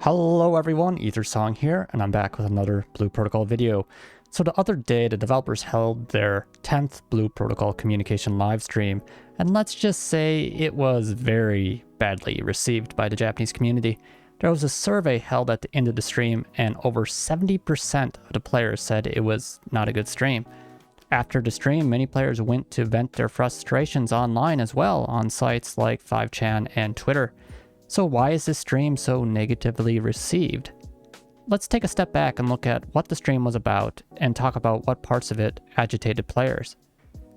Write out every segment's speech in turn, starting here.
Hello everyone, EtherSong here, and I'm back with another Blue Protocol video. So the other day, the developers held their 10th Blue Protocol communication livestream, and let's just say it was very badly received by the Japanese community. There was a survey held at the end of the stream, and over 70% of the players said it was not a good stream. After the stream, many players went to vent their frustrations online as well on sites like 5chan and Twitter. So why is this stream so negatively received? Let's take a step back and look at what the stream was about and talk about what parts of it agitated players.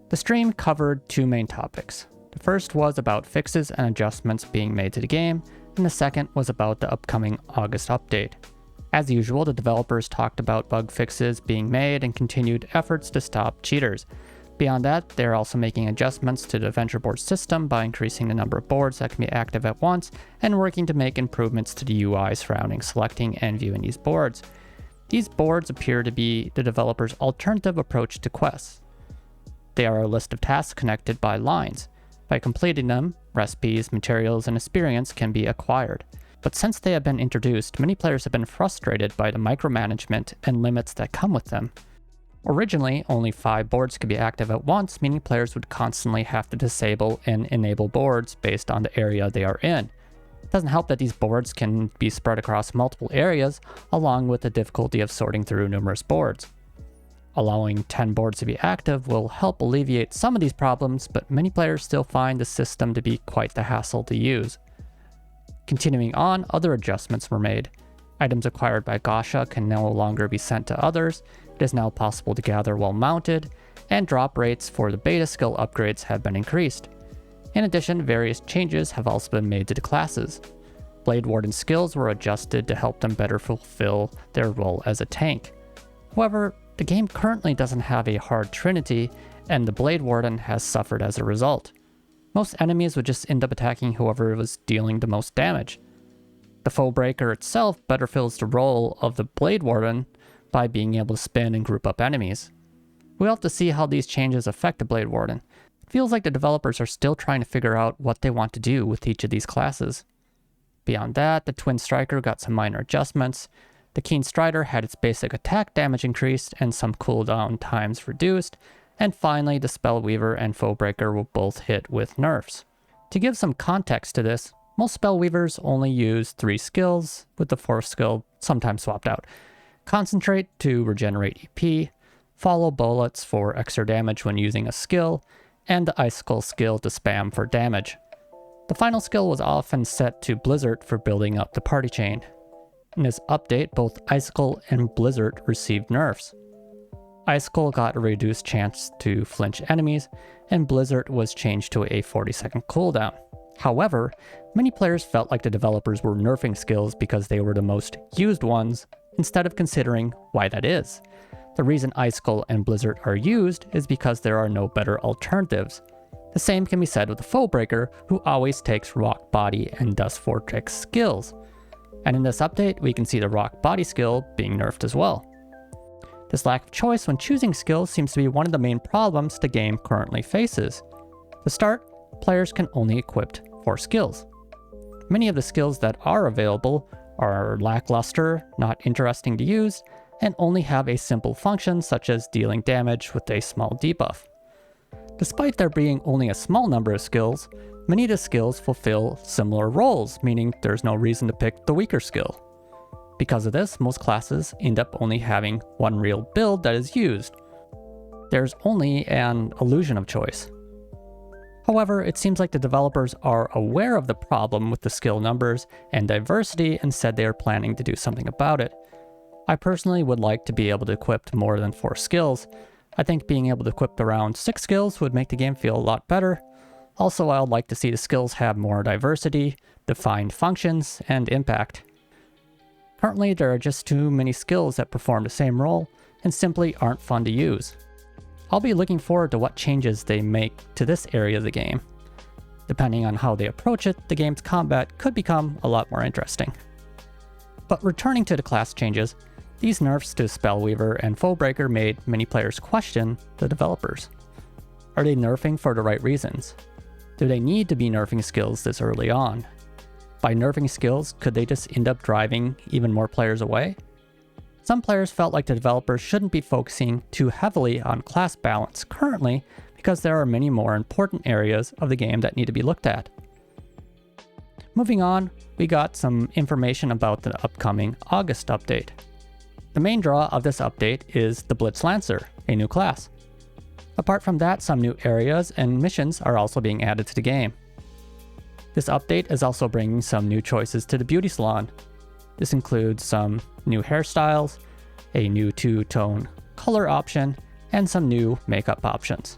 The stream covered two main topics. The first was about fixes and adjustments being made to the game, and the second was about the upcoming August update. As usual, the developers talked about bug fixes being made and continued efforts to stop cheaters. Beyond that, they're also making adjustments to the venture board system by increasing the number of boards that can be active at once and working to make improvements to the UI surrounding selecting and viewing these boards. These boards appear to be the developers' alternative approach to quests. They are a list of tasks connected by lines. By completing them, recipes, materials, and experience can be acquired. But since they have been introduced, many players have been frustrated by the micromanagement and limits that come with them. Originally, only 5 boards could be active at once, meaning players would constantly have to disable and enable boards based on the area they are in. It doesn't help that these boards can be spread across multiple areas, along with the difficulty of sorting through numerous boards. Allowing 10 boards to be active will help alleviate some of these problems, but many players still find the system to be quite the hassle to use. Continuing on, other adjustments were made. Items acquired by Gasha can no longer be sent to others. It is now possible to gather while mounted, and drop rates for the beta skill upgrades have been increased. In addition, various changes have also been made to the classes. Blade Warden skills were adjusted to help them better fulfill their role as a tank. However, the game currently doesn't have a hard trinity, and the Blade Warden has suffered as a result. Most enemies would just end up attacking whoever was dealing the most damage. The Foe Breaker itself better fills the role of the Blade Warden by being able to spin and group up enemies. We'll have to see how these changes affect the Blade Warden. It feels like the developers are still trying to figure out what they want to do with each of these classes. Beyond that, the Twin Striker got some minor adjustments. The Keen Strider had its basic attack damage increased and some cooldown times reduced. And finally, the Spellweaver and Foe Breaker were both hit with nerfs. To give some context to this, most Spellweavers only use 3 skills, with the 4th skill sometimes swapped out. Concentrate to regenerate EP, follow bullets for extra damage when using a skill, and the Icicle skill to spam for damage. The final skill was often set to Blizzard for building up the party chain. In this update, both Icicle and Blizzard received nerfs. Icicle got a reduced chance to flinch enemies, and Blizzard was changed to a 40-second cooldown. However, many players felt like the developers were nerfing skills because they were the most used ones, instead of considering why that is. The reason Icicle and Blizzard are used is because there are no better alternatives. The same can be said with the Foe Breaker, who always takes Rock Body and Dust Vortex skills. And in this update, we can see the Rock Body skill being nerfed as well. This lack of choice when choosing skills seems to be one of the main problems the game currently faces. To start, players can only equip 4 skills. Many of the skills that are available are lackluster, not interesting to use, and only have a simple function such as dealing damage with a small debuff. Despite there being only a small number of skills, many of the skills fulfill similar roles, meaning there's no reason to pick the weaker skill. Because of this, most classes end up only having one real build that is used. There's only an illusion of choice. However, it seems like the developers are aware of the problem with the skill numbers and diversity and said they are planning to do something about it. I personally would like to be able to equip more than 4 skills. I think being able to equip around 6 skills would make the game feel a lot better. Also, I would like to see the skills have more diversity, defined functions, and impact. Currently, there are just too many skills that perform the same role and simply aren't fun to use. I'll be looking forward to what changes they make to this area of the game. Depending on how they approach it, the game's combat could become a lot more interesting. But returning to the class changes, these nerfs to Spellweaver and Foe Breaker made many players question the developers. Are they nerfing for the right reasons? Do they need to be nerfing skills this early on? By nerfing skills, could they just end up driving even more players away? Some players felt like the developers shouldn't be focusing too heavily on class balance currently because there are many more important areas of the game that need to be looked at. Moving on, we got some information about the upcoming August update. The main draw of this update is the Blitz Lancer, a new class. Apart from that, some new areas and missions are also being added to the game. This update is also bringing some new choices to the beauty salon. This includes some new hairstyles, a new two-tone color option, and some new makeup options.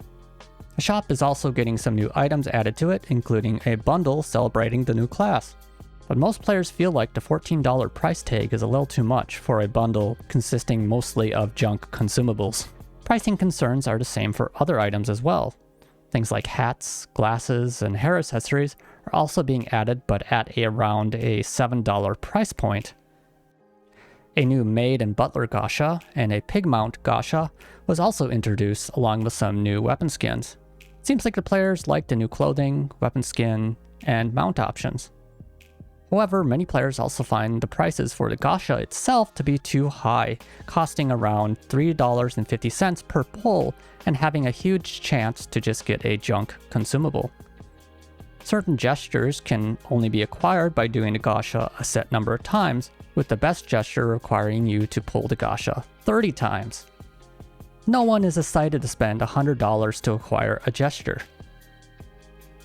The shop is also getting some new items added to it, including a bundle celebrating the new class. But most players feel like the $14 price tag is a little too much for a bundle consisting mostly of junk consumables. Pricing concerns are the same for other items as well. Things like hats, glasses, and hair accessories are also being added, but at around a $7 price point. A new maid and butler Gasha and a pig mount Gasha was also introduced along with some new weapon skins. It seems like the players like the new clothing, weapon skin, and mount options. However, many players also find the prices for the Gasha itself to be too high, costing around $3.50 per pull and having a huge chance to just get a junk consumable. Certain gestures can only be acquired by doing the Gasha a set number of times, with the best gesture requiring you to pull the Gasha 30 times. No one is excited to spend $100 to acquire a gesture.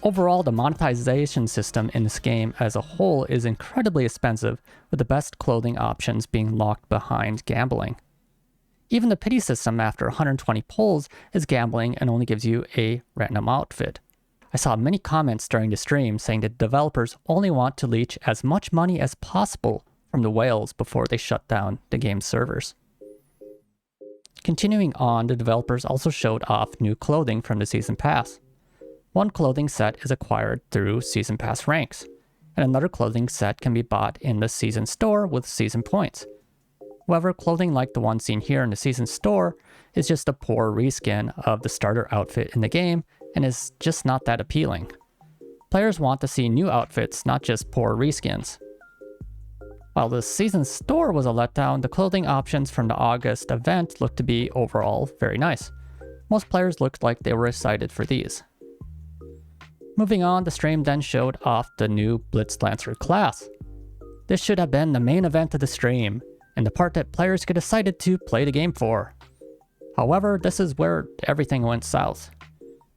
Overall, the monetization system in this game as a whole is incredibly expensive, with the best clothing options being locked behind gambling. Even the pity system after 120 pulls is gambling and only gives you a random outfit. I saw many comments during the stream saying that developers only want to leech as much money as possible from the whales before they shut down the game's servers. Continuing on, the developers also showed off new clothing from the Season Pass. One clothing set is acquired through Season Pass ranks, and another clothing set can be bought in the Season Store with Season Points. However, clothing like the one seen here in the Season Store is just a poor reskin of the starter outfit in the game and is just not that appealing. Players want to see new outfits, not just poor reskins. While the Season Store was a letdown, the clothing options from the August event looked to be overall very nice. Most players looked like they were excited for these. Moving on, the stream then showed off the new Blitz Lancer class. This should have been the main event of the stream, and the part that players get excited to play the game for. However, this is where everything went south.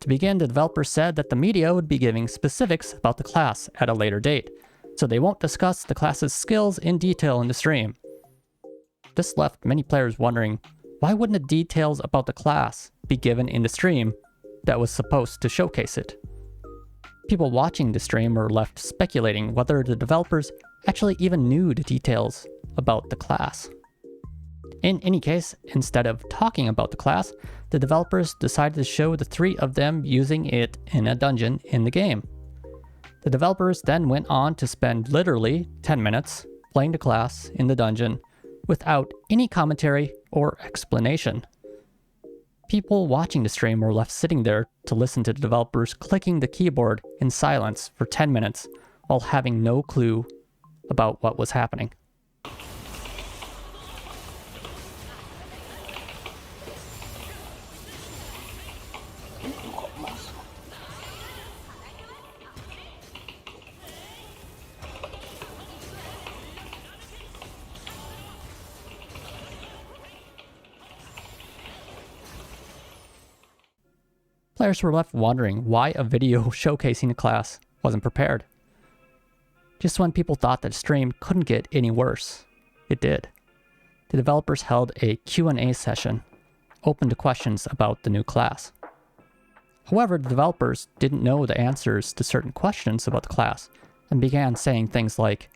To begin, the developers said that the media would be giving specifics about the class at a later date, so they won't discuss the class's skills in detail in the stream. This left many players wondering, why wouldn't the details about the class be given in the stream that was supposed to showcase it? People watching the stream were left speculating whether the developers actually even knew the details about the class. In any case, instead of talking about the class, the developers decided to show the three of them using it in a dungeon in the game. The developers then went on to spend literally 10 minutes playing the class in the dungeon without any commentary or explanation. People watching the stream were left sitting there to listen to the developers clicking the keyboard in silence for 10 minutes while having no clue about what was happening. Players were left wondering why a video showcasing the class wasn't prepared. Just when people thought that the stream couldn't get any worse, it did. The developers held a Q&A session, open to questions about the new class. However, the developers didn't know the answers to certain questions about the class and began saying things like,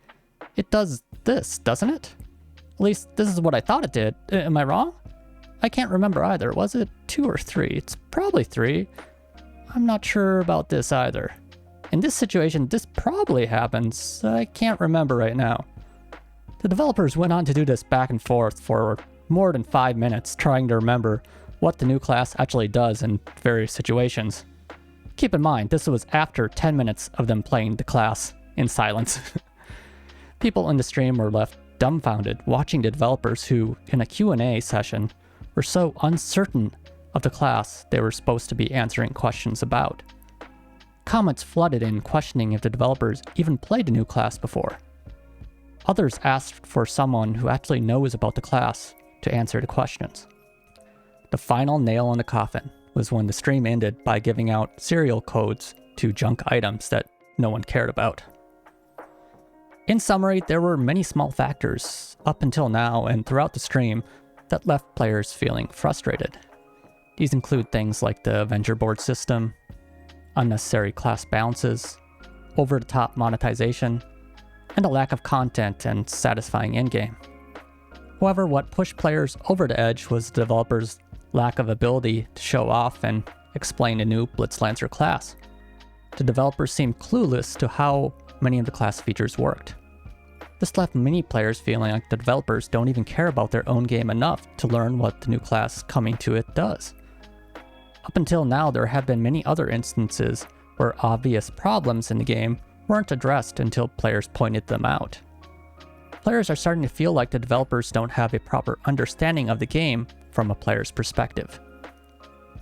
"It does this, doesn't it? At least this is what I thought it did. Am I wrong? I can't remember either. Was it 2 or 3? It's probably 3. I'm not sure about this either. In this situation, this probably happens. I can't remember right now." The developers went on to do this back and forth for more than 5 minutes, trying to remember what the new class actually does in various situations. Keep in mind, this was after 10 minutes of them playing the class in silence. People in the stream were left dumbfounded watching the developers who, in a Q&A session, were so uncertain of the class they were supposed to be answering questions about. Comments flooded in questioning if the developers even played the new class before. Others asked for someone who actually knows about the class to answer the questions. The final nail in the coffin was when the stream ended by giving out serial codes to junk items that no one cared about. In summary, there were many small factors up until now and throughout the stream that left players feeling frustrated. These include things like the Avenger board system, unnecessary class balances, over-the-top monetization, and a lack of content and satisfying endgame. However, what pushed players over the edge was the developers' lack of ability to show off and explain a new Blitz Lancer class. The developers seemed clueless to how many of the class features worked. This left many players feeling like the developers don't even care about their own game enough to learn what the new class coming to it does. Up until now, there have been many other instances where obvious problems in the game weren't addressed until players pointed them out. Players are starting to feel like the developers don't have a proper understanding of the game from a player's perspective.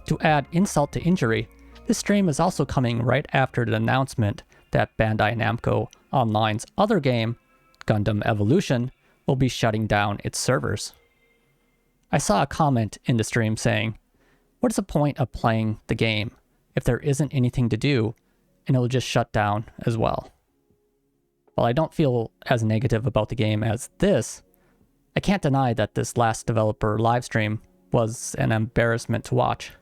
To add insult to injury, this stream is also coming right after the announcement that Bandai Namco Online's other game, Gundam Evolution, will be shutting down its servers. I saw a comment in the stream saying, "What is the point of playing the game if there isn't anything to do and it'll just shut down as well?" While I don't feel as negative about the game as this, I can't deny that this last developer livestream was an embarrassment to watch.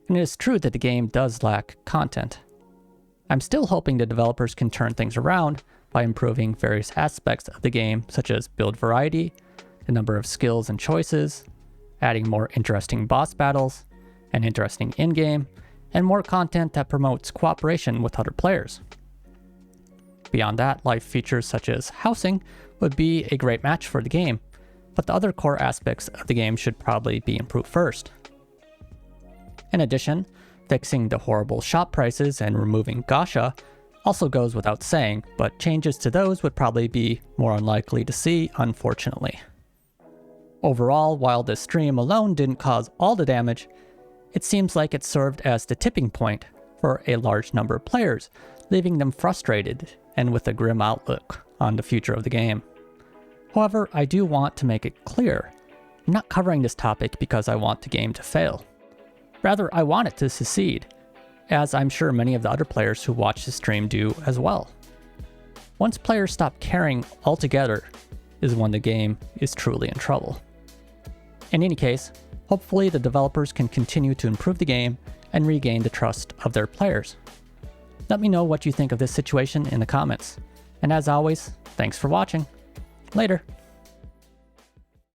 And it is true that the game does lack content. I'm still hoping the developers can turn things around by improving various aspects of the game, such as build variety, the number of skills and choices, adding more interesting boss battles, an interesting endgame, and more content that promotes cooperation with other players. Beyond that, life features such as housing would be a great match for the game, but the other core aspects of the game should probably be improved first. In addition, fixing the horrible shop prices and removing Gasha also goes without saying, but changes to those would probably be more unlikely to see, unfortunately. Overall, while this stream alone didn't cause all the damage, it seems like it served as the tipping point for a large number of players, leaving them frustrated and with a grim outlook on the future of the game. However, I do want to make it clear, I'm not covering this topic because I want the game to fail. Rather, I want it to succeed, as I'm sure many of the other players who watch the stream do as well. Once players stop caring altogether is when the game is truly in trouble. In any case, hopefully the developers can continue to improve the game and regain the trust of their players. Let me know what you think of this situation in the comments. And as always, thanks for watching. Later.